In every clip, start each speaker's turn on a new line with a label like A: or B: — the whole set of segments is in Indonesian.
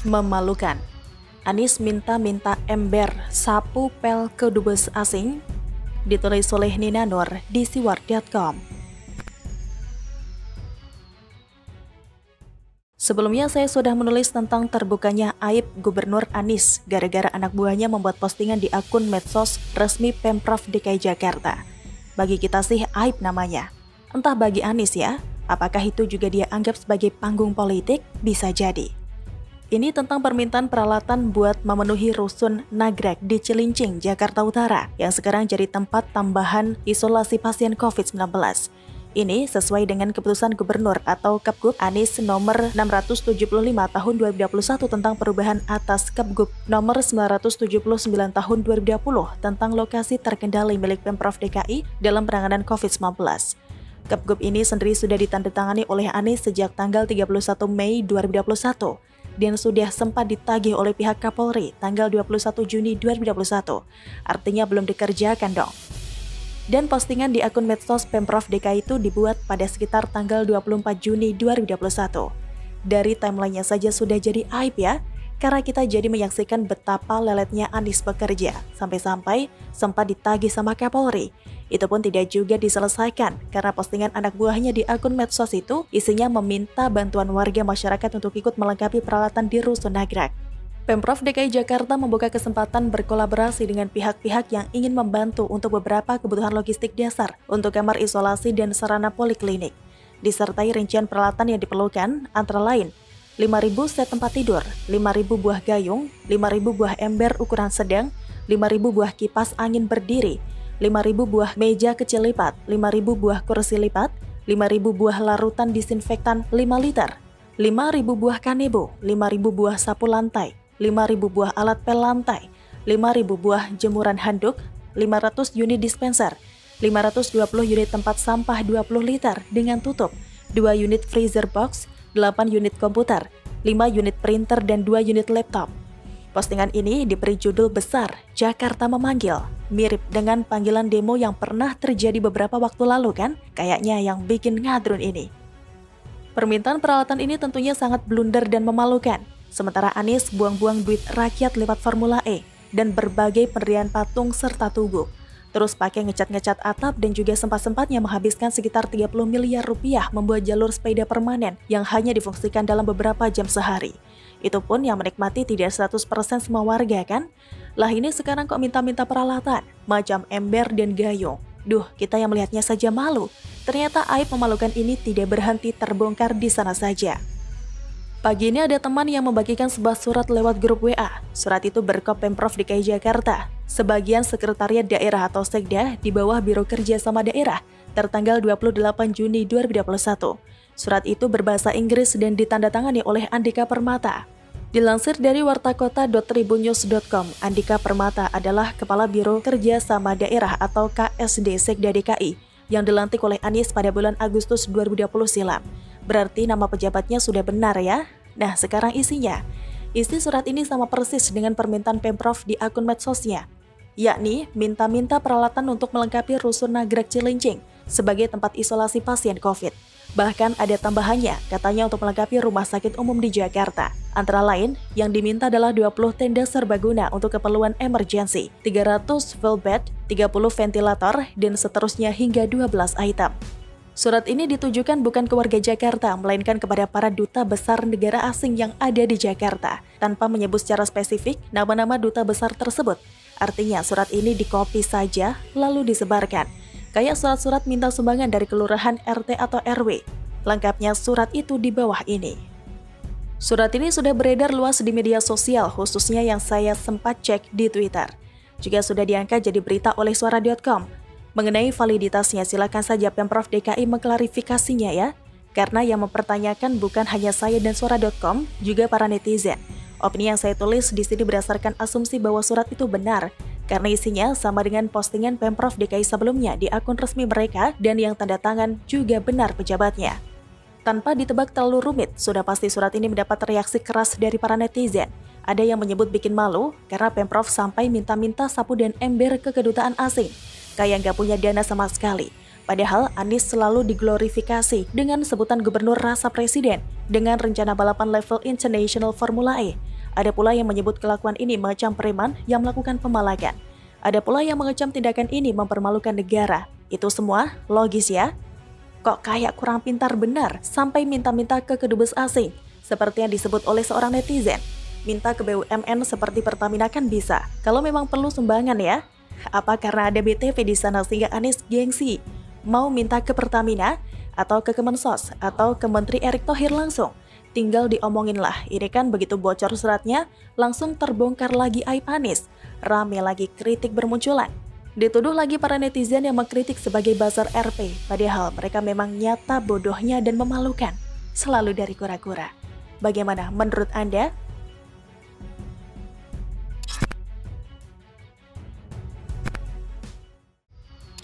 A: memalukan. Anies minta ember sapu pel ke dubes asing. Ditulis oleh Nina Nur di siwar.com. Sebelumnya saya sudah menulis tentang terbukanya aib Gubernur Anies gara-gara anak buahnya membuat postingan di akun medsos resmi Pemprov DKI Jakarta. Bagi kita sih aib namanya. Entah bagi Anies ya, apakah itu juga dia anggap sebagai panggung politik? Bisa jadi. Ini tentang permintaan peralatan buat memenuhi rusun Nagrek di Cilincing, Jakarta Utara yang sekarang jadi tempat tambahan isolasi pasien COVID-19. Ini sesuai dengan keputusan Gubernur atau Kepgub Anies nomor 675 tahun 2021 tentang perubahan atas Kepgub nomor 979 tahun 2020 tentang lokasi terkendali milik Pemprov DKI dalam penanganan COVID-19. Kepgub ini sendiri sudah ditandatangani oleh Anies sejak tanggal 31 Mei 2021 dan sudah sempat ditagih oleh pihak Kapolri tanggal 21 Juni 2021. Artinya belum dikerjakan dong. Dan postingan di akun medsos Pemprov DKI itu dibuat pada sekitar tanggal 24 Juni 2021. Dari timelinenya saja sudah jadi aib ya, karena kita jadi menyaksikan betapa leletnya Anies bekerja, sampai-sampai sempat ditagih sama Kapolri. Itu pun tidak juga diselesaikan, karena postingan anak buahnya di akun medsos itu isinya meminta bantuan warga masyarakat untuk ikut melengkapi peralatan di Rusun Nagrek. Pemprov DKI Jakarta membuka kesempatan berkolaborasi dengan pihak-pihak yang ingin membantu untuk beberapa kebutuhan logistik dasar untuk kamar isolasi dan sarana poliklinik. Disertai rincian peralatan yang diperlukan, antara lain 5.000 set tempat tidur, 5.000 buah gayung, 5.000 buah ember ukuran sedang, 5.000 buah kipas angin berdiri, 5.000 buah meja kecil lipat, 5.000 buah kursi lipat, 5.000 buah larutan disinfektan 5 liter, 5.000 buah kanebo, 5.000 buah sapu lantai, 5.000 buah alat pel lantai, 5.000 buah jemuran handuk, 500 unit dispenser, 520 unit tempat sampah 20 liter dengan tutup, 2 unit freezer box, 8 unit komputer, 5 unit printer dan 2 unit laptop. Postingan ini diberi judul besar, Jakarta Memanggil, mirip dengan panggilan demo yang pernah terjadi beberapa waktu lalu kan? Kayaknya yang bikin ngadrun ini. Permintaan peralatan ini tentunya sangat blunder dan memalukan. Sementara Anies buang-buang duit rakyat lewat Formula E dan berbagai penderian patung serta tugu. Terus pakai ngecat-ngecat atap dan juga sempat-sempatnya menghabiskan sekitar 30 miliar rupiah membuat jalur sepeda permanen yang hanya difungsikan dalam beberapa jam sehari. Itu pun yang menikmati tidak 100% semua warga kan? Lah ini sekarang kok minta-minta peralatan, macam ember dan gayung. Duh, kita yang melihatnya saja malu. Ternyata aib memalukan ini tidak berhenti terbongkar di sana saja. Pagi ini ada teman yang membagikan sebuah surat lewat grup WA. Surat itu berkop Pemprov DKI Jakarta, sebagian sekretariat daerah atau sekda di bawah Biro Kerjasama Daerah, tertanggal 28 Juni 2021. Surat itu berbahasa Inggris dan ditandatangani oleh Andika Permata. Dilansir dari wartakota.tribunnews.com, Andika Permata adalah Kepala Biro Kerjasama Daerah atau KSD Sekda DKI yang dilantik oleh Anies pada bulan Agustus 2020 silam. Berarti nama pejabatnya sudah benar ya? Nah, sekarang isinya. Isi surat ini sama persis dengan permintaan Pemprov di akun medsosnya, yakni minta-minta peralatan untuk melengkapi Rusun Nagrek Cilincing sebagai tempat isolasi pasien COVID. Bahkan ada tambahannya, katanya untuk melengkapi rumah sakit umum di Jakarta. Antara lain, yang diminta adalah 20 tenda serbaguna untuk keperluan emergensi, 300 full bed, 30 ventilator, dan seterusnya hingga 12 item. Surat ini ditujukan bukan ke warga Jakarta, melainkan kepada para duta besar negara asing yang ada di Jakarta, tanpa menyebut secara spesifik nama-nama duta besar tersebut. Artinya surat ini dikopi saja, lalu disebarkan. Kayak surat-surat minta sumbangan dari kelurahan, RT atau RW. Lengkapnya surat itu di bawah ini. Surat ini sudah beredar luas di media sosial, khususnya yang saya sempat cek di Twitter. Juga sudah diangkat jadi berita oleh suara.com. Mengenai validitasnya, silakan saja Pemprov DKI mengklarifikasinya ya. Karena yang mempertanyakan bukan hanya saya dan suara.com, juga para netizen. Opini yang saya tulis di sini berdasarkan asumsi bahwa surat itu benar, karena isinya sama dengan postingan Pemprov DKI sebelumnya di akun resmi mereka dan yang tanda tangan juga benar pejabatnya. Tanpa ditebak terlalu rumit, sudah pasti surat ini mendapat reaksi keras dari para netizen. Ada yang menyebut bikin malu karena Pemprov sampai minta-minta sapu dan ember ke kedutaan asing. Kayak nggak punya dana sama sekali. Padahal Anies selalu diglorifikasi dengan sebutan gubernur rasa presiden dengan rencana balapan level international Formula E. Ada pula yang menyebut kelakuan ini mengecam preman yang melakukan pemalakan. Ada pula yang mengecam tindakan ini mempermalukan negara. Itu semua logis ya? Kok kayak kurang pintar benar sampai minta-minta ke kedubes asing, seperti yang disebut oleh seorang netizen. Minta ke BUMN seperti Pertamina kan bisa, kalau memang perlu sumbangan ya. Apa karena ada BTV di sana sehingga Anies gengsi? Mau minta ke Pertamina, atau ke Kemensos, atau ke Menteri Erick Thohir langsung? Tinggal diomongin lah, ini kan begitu bocor suratnya, langsung terbongkar lagi aib Anies. Rame lagi kritik bermunculan. Dituduh lagi para netizen yang mengkritik sebagai buzzer RP, padahal mereka memang nyata bodohnya dan memalukan. Selalu dari kura-kura. Bagaimana menurut Anda?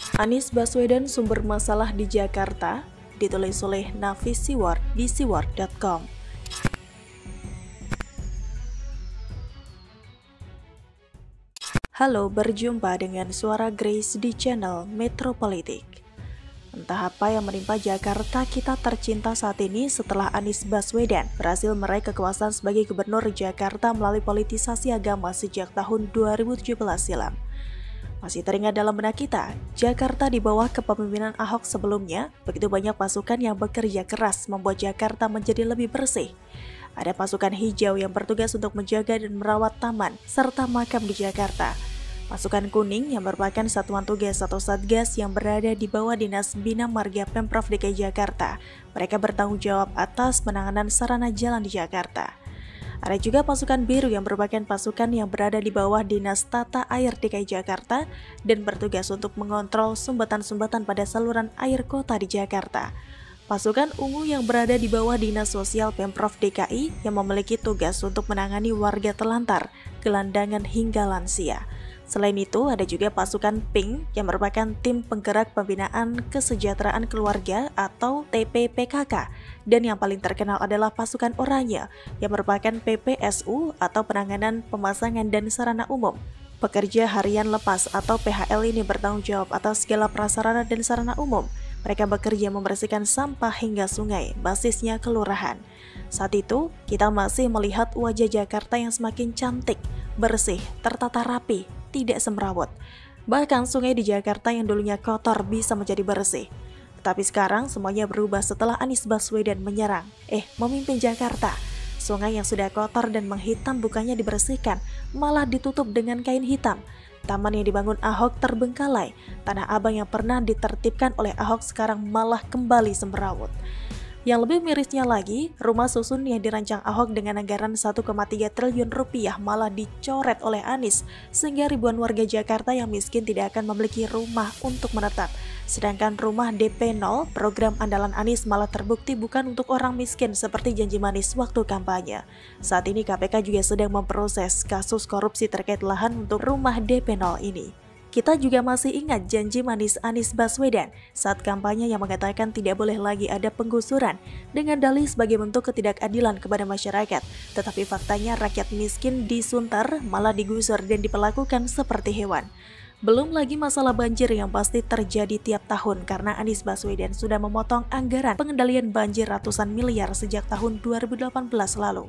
A: Anies Baswedan sumber masalah di Jakarta, ditulis oleh Nafis Siward di siward.com. Halo, berjumpa dengan suara Grace di channel Metropolitik. Entah apa yang menimpa Jakarta kita tercinta saat ini setelah Anies Baswedan berhasil meraih kekuasaan sebagai gubernur Jakarta melalui politisasi agama sejak tahun 2017 silam. Masih teringat dalam benak kita, Jakarta di bawah kepemimpinan Ahok sebelumnya, begitu banyak pasukan yang bekerja keras membuat Jakarta menjadi lebih bersih. Ada pasukan hijau yang bertugas untuk menjaga dan merawat taman serta makam di Jakarta. Pasukan kuning yang merupakan satuan tugas atau satgas yang berada di bawah Dinas Bina Marga Pemprov DKI Jakarta. Mereka bertanggung jawab atas penanganan sarana jalan di Jakarta. Ada juga pasukan biru yang merupakan pasukan yang berada di bawah Dinas Tata Air DKI Jakarta dan bertugas untuk mengontrol sumbatan-sumbatan pada saluran air kota di Jakarta. Pasukan ungu yang berada di bawah Dinas Sosial Pemprov DKI yang memiliki tugas untuk menangani warga telantar, gelandangan hingga lansia. Selain itu, ada juga pasukan pink yang merupakan tim penggerak pembinaan kesejahteraan keluarga atau TPPKK. Dan yang paling terkenal adalah pasukan oranye yang merupakan PPSU atau penanganan pemasangan dan sarana umum. Pekerja harian lepas atau PHL ini bertanggung jawab atas segala prasarana dan sarana umum. Mereka bekerja membersihkan sampah hingga sungai, basisnya kelurahan. Saat itu, kita masih melihat wajah Jakarta yang semakin cantik, bersih, tertata rapi, tidak semrawut. Bahkan sungai di Jakarta yang dulunya kotor bisa menjadi bersih. Tapi sekarang semuanya berubah setelah Anies Baswedan memimpin Jakarta. Sungai yang sudah kotor dan menghitam bukannya dibersihkan, malah ditutup dengan kain hitam. Taman yang dibangun Ahok terbengkalai. Tanah Abang yang pernah ditertibkan oleh Ahok sekarang malah kembali semrawut. Yang lebih mirisnya lagi, rumah susun yang dirancang Ahok dengan anggaran 1,3 triliun rupiah malah dicoret oleh Anies, sehingga ribuan warga Jakarta yang miskin tidak akan memiliki rumah untuk menetap. Sedangkan rumah DP 0, program andalan Anies malah terbukti bukan untuk orang miskin seperti janji manis waktu kampanye. Saat ini KPK juga sedang memproses kasus korupsi terkait lahan untuk rumah DP 0 ini. Kita juga masih ingat janji manis Anies Baswedan saat kampanye yang mengatakan tidak boleh lagi ada penggusuran dengan dalih sebagai bentuk ketidakadilan kepada masyarakat. Tetapi faktanya rakyat miskin disuntar, malah digusur dan diperlakukan seperti hewan. Belum lagi masalah banjir yang pasti terjadi tiap tahun karena Anies Baswedan sudah memotong anggaran pengendalian banjir ratusan miliar sejak tahun 2018 lalu.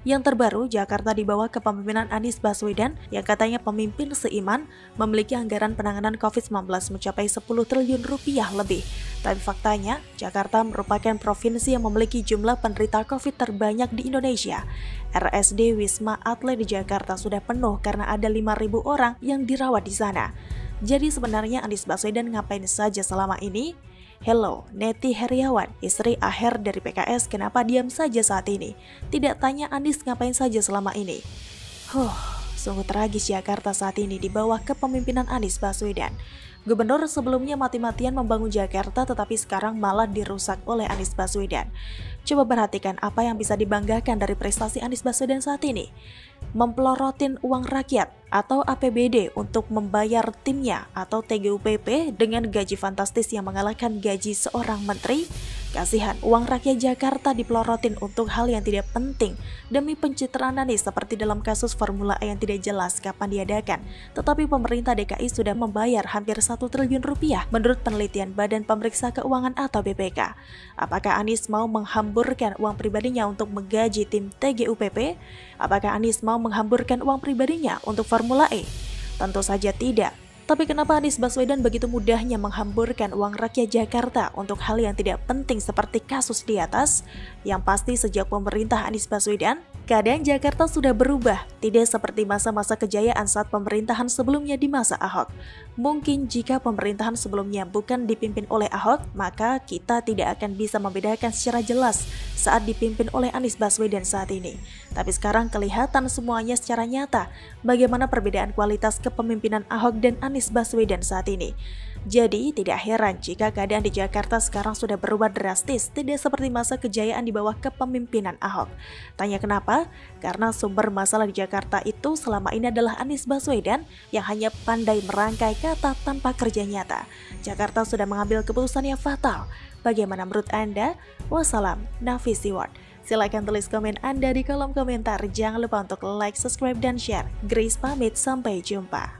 A: Yang terbaru, Jakarta di bawah kepemimpinan Anies Baswedan yang katanya pemimpin seiman memiliki anggaran penanganan COVID-19 mencapai 10 triliun rupiah lebih. Tapi faktanya, Jakarta merupakan provinsi yang memiliki jumlah penderita COVID terbanyak di Indonesia. RSD Wisma Atlet di Jakarta sudah penuh karena ada 5.000 orang yang dirawat di sana. Jadi sebenarnya Anies Baswedan ngapain saja selama ini? Hello, Neti Heriawan, istri Aher dari PKS, kenapa diam saja saat ini? Tidak tanya Anies ngapain saja selama ini. Sungguh tragis Jakarta saat ini di bawah kepemimpinan Anies Baswedan. Gubernur sebelumnya mati-matian membangun Jakarta tetapi sekarang malah dirusak oleh Anies Baswedan. Coba perhatikan apa yang bisa dibanggakan dari prestasi Anies Baswedan saat ini. Mempelorotin uang rakyat atau APBD untuk membayar timnya atau TGUPP dengan gaji fantastis yang mengalahkan gaji seorang menteri. Kasihan, uang rakyat Jakarta dipelorotin untuk hal yang tidak penting demi pencitraan Anies seperti dalam kasus Formula E yang tidak jelas kapan diadakan. Tetapi pemerintah DKI sudah membayar hampir 1 triliun rupiah menurut penelitian Badan Pemeriksa Keuangan atau BPK. Apakah Anies mau menghamburkan uang pribadinya untuk menggaji tim TGUPP? Apakah Anies mau menghamburkan uang pribadinya untuk Formula E? Tentu saja tidak. Tapi kenapa Anies Baswedan begitu mudahnya menghamburkan uang rakyat Jakarta untuk hal yang tidak penting seperti kasus di atas? Yang pasti sejak pemerintah Anies Baswedan, keadaan Jakarta sudah berubah, tidak seperti masa-masa kejayaan saat pemerintahan sebelumnya di masa Ahok. Mungkin jika pemerintahan sebelumnya bukan dipimpin oleh Ahok, maka kita tidak akan bisa membedakan secara jelas saat dipimpin oleh Anies Baswedan saat ini. Tapi sekarang kelihatan semuanya secara nyata bagaimana perbedaan kualitas kepemimpinan Ahok dan Anies Baswedan saat ini. Jadi tidak heran jika keadaan di Jakarta sekarang sudah berubah drastis, tidak seperti masa kejayaan di bawah kepemimpinan Ahok. Tanya kenapa? Karena sumber masalah di Jakarta itu selama ini adalah Anies Baswedan yang hanya pandai merangkai kata tanpa kerja nyata. Jakarta sudah mengambil keputusan yang fatal. Bagaimana menurut Anda? Wassalam, Nafisi Ward. Silahkan tulis komen Anda di kolom komentar. Jangan lupa untuk like, subscribe, dan share. Grace pamit, sampai jumpa.